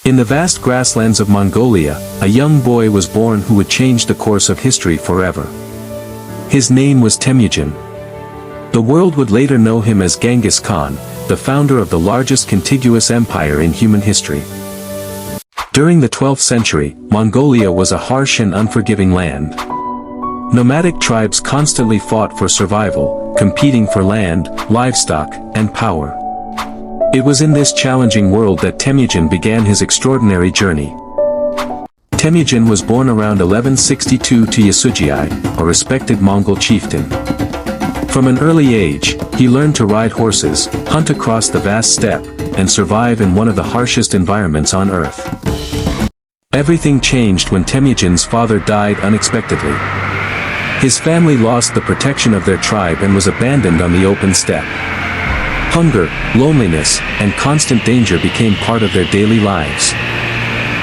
In the vast grasslands of Mongolia, a young boy was born who would change the course of history forever. His name was Temujin. The world would later know him as Genghis Khan, the founder of the largest contiguous empire in human history. During the 12th century, Mongolia was a harsh and unforgiving land. Nomadic tribes constantly fought for survival, competing for land, livestock, and power. It was in this challenging world that Temujin began his extraordinary journey. Temujin was born around 1162 to Yasujii, a respected Mongol chieftain. From an early age, he learned to ride horses, hunt across the vast steppe, and survive in one of the harshest environments on earth. Everything changed when Temujin's father died unexpectedly. His family lost the protection of their tribe and was abandoned on the open steppe. Hunger, loneliness, and constant danger became part of their daily lives.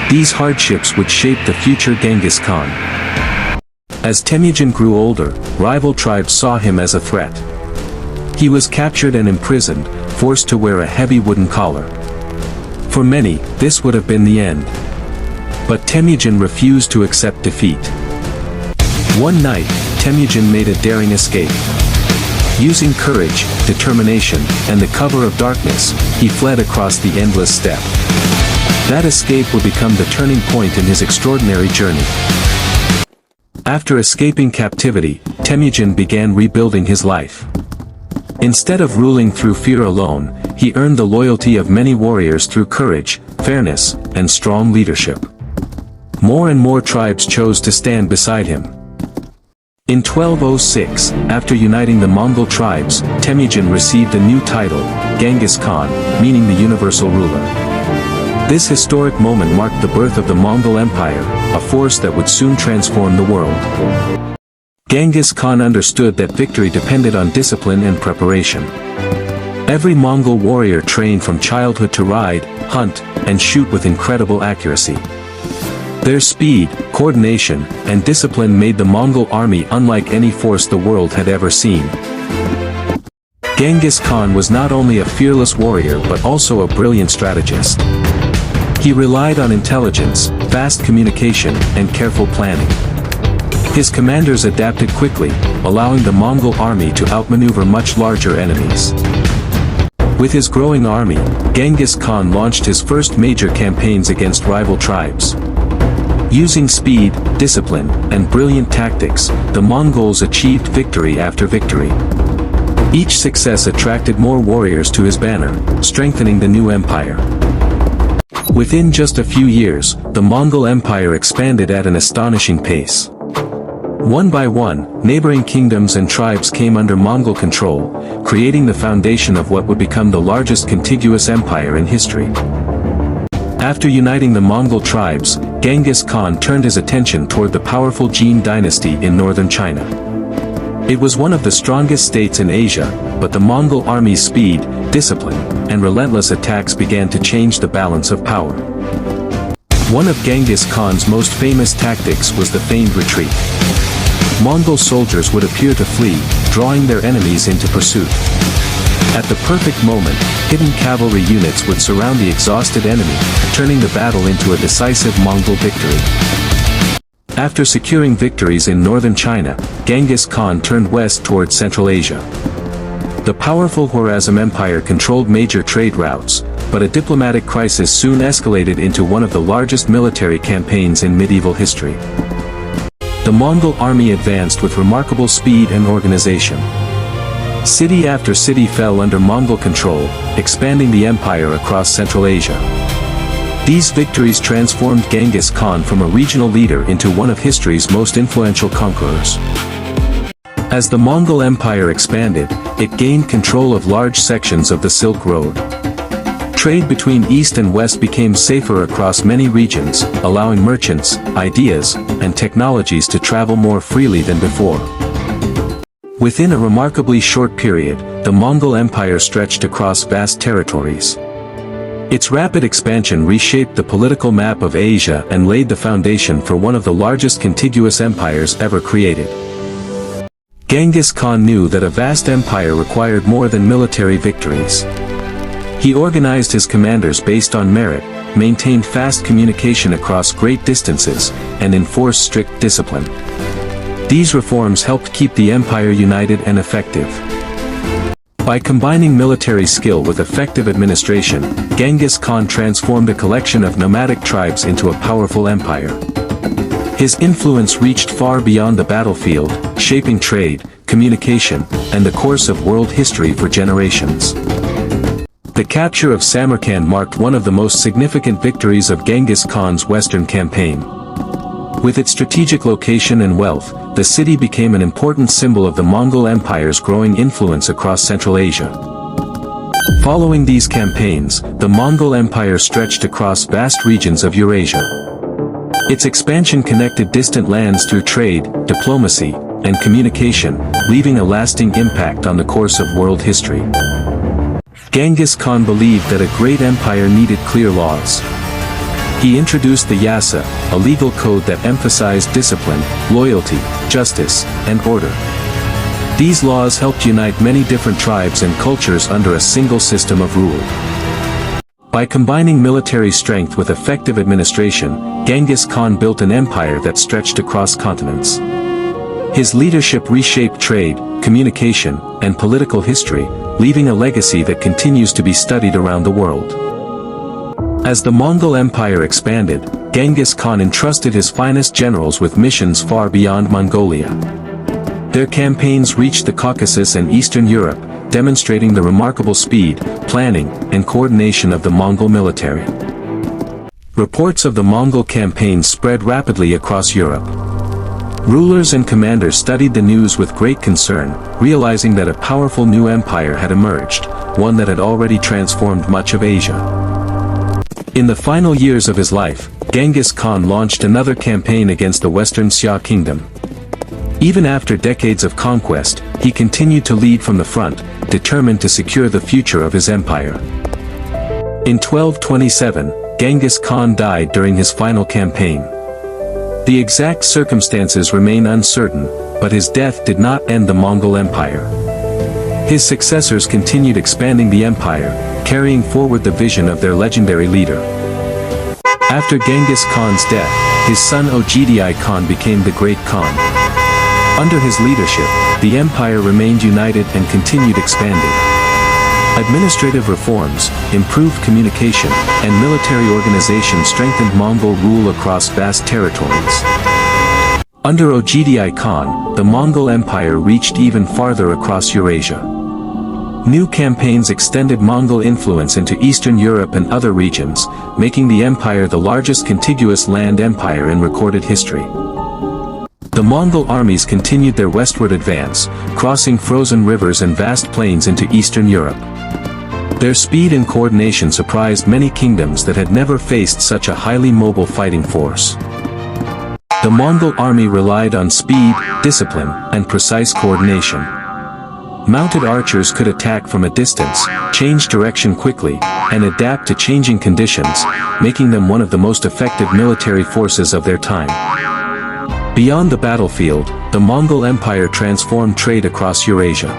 These hardships would shape the future Genghis Khan. As Temujin grew older, rival tribes saw him as a threat. He was captured and imprisoned, forced to wear a heavy wooden collar. For many, this would have been the end. But Temujin refused to accept defeat. One night, Temujin made a daring escape. Using courage, determination, and the cover of darkness, he fled across the endless steppe. That escape would become the turning point in his extraordinary journey. After escaping captivity, Temujin began rebuilding his life. Instead of ruling through fear alone, he earned the loyalty of many warriors through courage, fairness, and strong leadership. More and more tribes chose to stand beside him. In 1206, after uniting the Mongol tribes, Temujin received a new title, Genghis Khan, meaning the universal ruler. This historic moment marked the birth of the Mongol Empire, a force that would soon transform the world. Genghis Khan understood that victory depended on discipline and preparation. Every Mongol warrior trained from childhood to ride, hunt, and shoot with incredible accuracy. Their speed, coordination, and discipline made the Mongol army unlike any force the world had ever seen. Genghis Khan was not only a fearless warrior but also a brilliant strategist. He relied on intelligence, fast communication, and careful planning. His commanders adapted quickly, allowing the Mongol army to outmaneuver much larger enemies. With his growing army, Genghis Khan launched his first major campaigns against rival tribes. Using speed, discipline, and brilliant tactics, the Mongols achieved victory after victory. Each success attracted more warriors to his banner, strengthening the new empire. Within just a few years, the Mongol Empire expanded at an astonishing pace. One by one, neighboring kingdoms and tribes came under Mongol control, creating the foundation of what would become the largest contiguous empire in history. After uniting the Mongol tribes, Genghis Khan turned his attention toward the powerful Jin dynasty in northern China. It was one of the strongest states in Asia, but the Mongol army's speed, discipline, and relentless attacks began to change the balance of power. One of Genghis Khan's most famous tactics was the feigned retreat. Mongol soldiers would appear to flee, drawing their enemies into pursuit. At the perfect moment, hidden cavalry units would surround the exhausted enemy, turning the battle into a decisive Mongol victory. After securing victories in northern China, Genghis Khan turned west toward Central Asia. The powerful Khwarezm Empire controlled major trade routes, but a diplomatic crisis soon escalated into one of the largest military campaigns in medieval history. The Mongol army advanced with remarkable speed and organization. City after city fell under Mongol control, expanding the empire across Central Asia. These victories transformed Genghis Khan from a regional leader into one of history's most influential conquerors. As the Mongol Empire expanded, it gained control of large sections of the Silk Road. Trade between East and West became safer across many regions, allowing merchants, ideas, and technologies to travel more freely than before. Within a remarkably short period, the Mongol Empire stretched across vast territories. Its rapid expansion reshaped the political map of Asia and laid the foundation for one of the largest contiguous empires ever created. Genghis Khan knew that a vast empire required more than military victories. He organized his commanders based on merit, maintained fast communication across great distances, and enforced strict discipline. These reforms helped keep the empire united and effective. By combining military skill with effective administration, Genghis Khan transformed a collection of nomadic tribes into a powerful empire. His influence reached far beyond the battlefield, shaping trade, communication, and the course of world history for generations. The capture of Samarkand marked one of the most significant victories of Genghis Khan's western campaign. With its strategic location and wealth, the city became an important symbol of the Mongol Empire's growing influence across Central Asia. Following these campaigns, the Mongol Empire stretched across vast regions of Eurasia. Its expansion connected distant lands through trade, diplomacy, and communication, leaving a lasting impact on the course of world history. Genghis Khan believed that a great empire needed clear laws. He introduced the Yasa, a legal code that emphasized discipline, loyalty, justice, and order. These laws helped unite many different tribes and cultures under a single system of rule. By combining military strength with effective administration, Genghis Khan built an empire that stretched across continents. His leadership reshaped trade, communication, and political history, leaving a legacy that continues to be studied around the world. As the Mongol Empire expanded, Genghis Khan entrusted his finest generals with missions far beyond Mongolia. Their campaigns reached the Caucasus and Eastern Europe, demonstrating the remarkable speed, planning, and coordination of the Mongol military. Reports of the Mongol campaign spread rapidly across Europe. Rulers and commanders studied the news with great concern, realizing that a powerful new empire had emerged, one that had already transformed much of Asia. In the final years of his life, Genghis Khan launched another campaign against the Western Xia kingdom. Even after decades of conquest, he continued to lead from the front, determined to secure the future of his empire. In 1227, Genghis Khan died during his final campaign. The exact circumstances remain uncertain, but his death did not end the Mongol Empire. His successors continued expanding the empire, carrying forward the vision of their legendary leader. After Genghis Khan's death, his son Ogedai Khan became the Great Khan. Under his leadership, the empire remained united and continued expanding. Administrative reforms, improved communication, and military organization strengthened Mongol rule across vast territories. Under Ogedai Khan, the Mongol Empire reached even farther across Eurasia. New campaigns extended Mongol influence into Eastern Europe and other regions, making the empire the largest contiguous land empire in recorded history. The Mongol armies continued their westward advance, crossing frozen rivers and vast plains into Eastern Europe. Their speed and coordination surprised many kingdoms that had never faced such a highly mobile fighting force. The Mongol army relied on speed, discipline, and precise coordination. Mounted archers could attack from a distance, change direction quickly, and adapt to changing conditions, making them one of the most effective military forces of their time. Beyond the battlefield, the Mongol Empire transformed trade across Eurasia.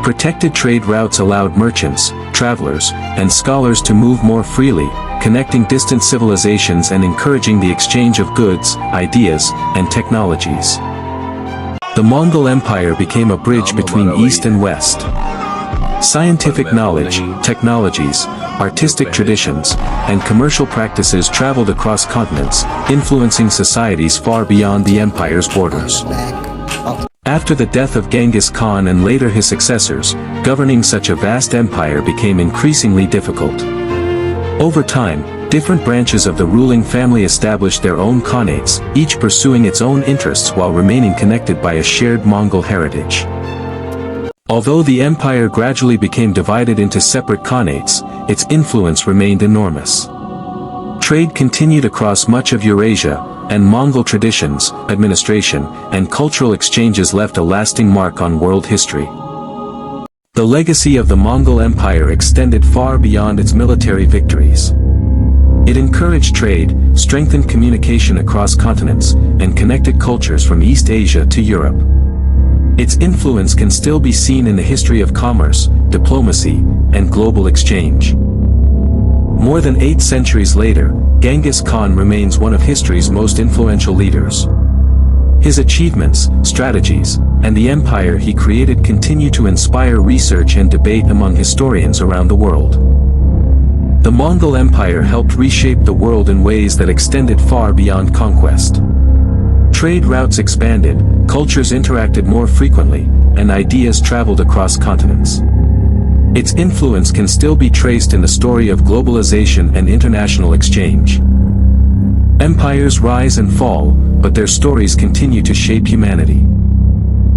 Protected trade routes allowed merchants, travelers, and scholars to move more freely, connecting distant civilizations and encouraging the exchange of goods, ideas, and technologies. The Mongol Empire became a bridge between East and West. Scientific knowledge, technologies, artistic traditions, and commercial practices traveled across continents, influencing societies far beyond the empire's borders. After the death of Genghis Khan and later his successors, governing such a vast empire became increasingly difficult. Over time, different branches of the ruling family established their own khanates, each pursuing its own interests while remaining connected by a shared Mongol heritage. Although the empire gradually became divided into separate khanates, its influence remained enormous. Trade continued across much of Eurasia, and Mongol traditions, administration, and cultural exchanges left a lasting mark on world history. The legacy of the Mongol Empire extended far beyond its military victories. It encouraged trade, strengthened communication across continents, and connected cultures from East Asia to Europe. Its influence can still be seen in the history of commerce, diplomacy, and global exchange. More than 8 centuries later, Genghis Khan remains one of history's most influential leaders. His achievements, strategies, and the empire he created continue to inspire research and debate among historians around the world. The Mongol Empire helped reshape the world in ways that extended far beyond conquest. Trade routes expanded, cultures interacted more frequently, and ideas traveled across continents. Its influence can still be traced in the story of globalization and international exchange. Empires rise and fall, but their stories continue to shape humanity.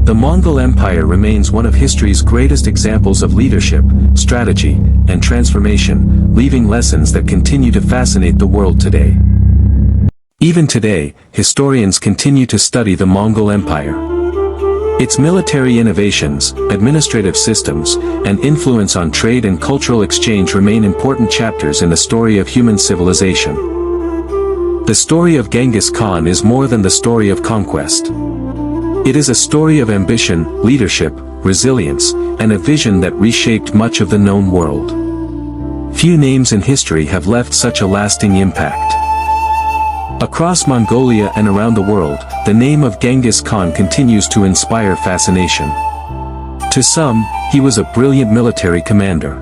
The Mongol Empire remains one of history's greatest examples of leadership, strategy, and transformation, leaving lessons that continue to fascinate the world today. Even today, historians continue to study the Mongol Empire. Its military innovations, administrative systems, and influence on trade and cultural exchange remain important chapters in the story of human civilization. The story of Genghis Khan is more than the story of conquest. It is a story of ambition, leadership, resilience, and a vision that reshaped much of the known world. Few names in history have left such a lasting impact. Across Mongolia and around the world, the name of Genghis Khan continues to inspire fascination. To some, he was a brilliant military commander.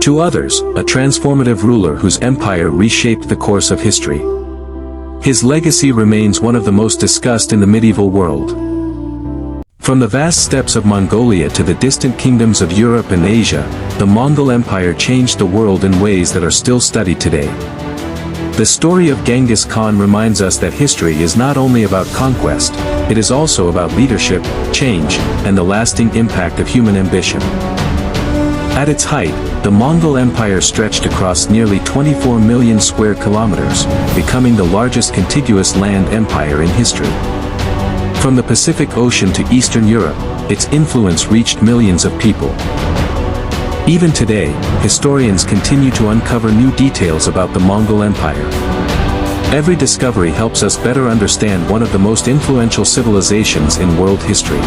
To others, a transformative ruler whose empire reshaped the course of history. His legacy remains one of the most discussed in the medieval world. From the vast steppes of Mongolia to the distant kingdoms of Europe and Asia, the Mongol Empire changed the world in ways that are still studied today. The story of Genghis Khan reminds us that history is not only about conquest, it is also about leadership, change, and the lasting impact of human ambition. At its height, the Mongol Empire stretched across nearly 24 million square kilometers, becoming the largest contiguous land empire in history. From the Pacific Ocean to Eastern Europe, its influence reached millions of people. Even today, historians continue to uncover new details about the Mongol Empire. Every discovery helps us better understand one of the most influential civilizations in world history.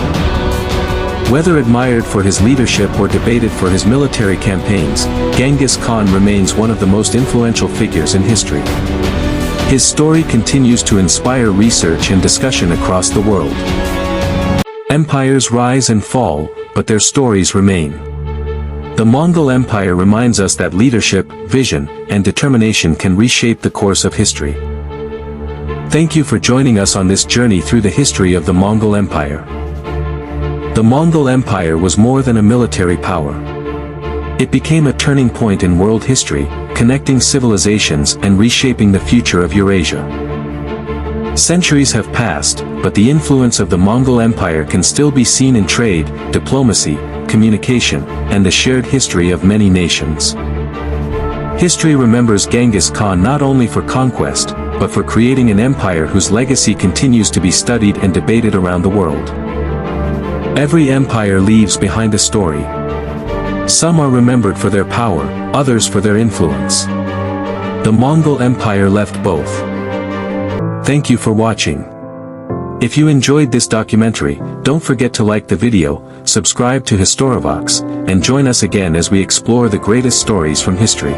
Whether admired for his leadership or debated for his military campaigns, Genghis Khan remains one of the most influential figures in history. His story continues to inspire research and discussion across the world. Empires rise and fall, but their stories remain. The Mongol Empire reminds us that leadership, vision, and determination can reshape the course of history. Thank you for joining us on this journey through the history of the Mongol Empire. The Mongol Empire was more than a military power. It became a turning point in world history, connecting civilizations and reshaping the future of Eurasia. Centuries have passed, but the influence of the Mongol Empire can still be seen in trade, diplomacy, communication, and the shared history of many nations. History remembers Genghis Khan not only for conquest, but for creating an empire whose legacy continues to be studied and debated around the world. Every empire leaves behind a story. Some are remembered for their power, others for their influence. The Mongol Empire left both. Thank you for watching. If you enjoyed this documentary, don't forget to like the video, subscribe to Historivox, and join us again as we explore the greatest stories from history.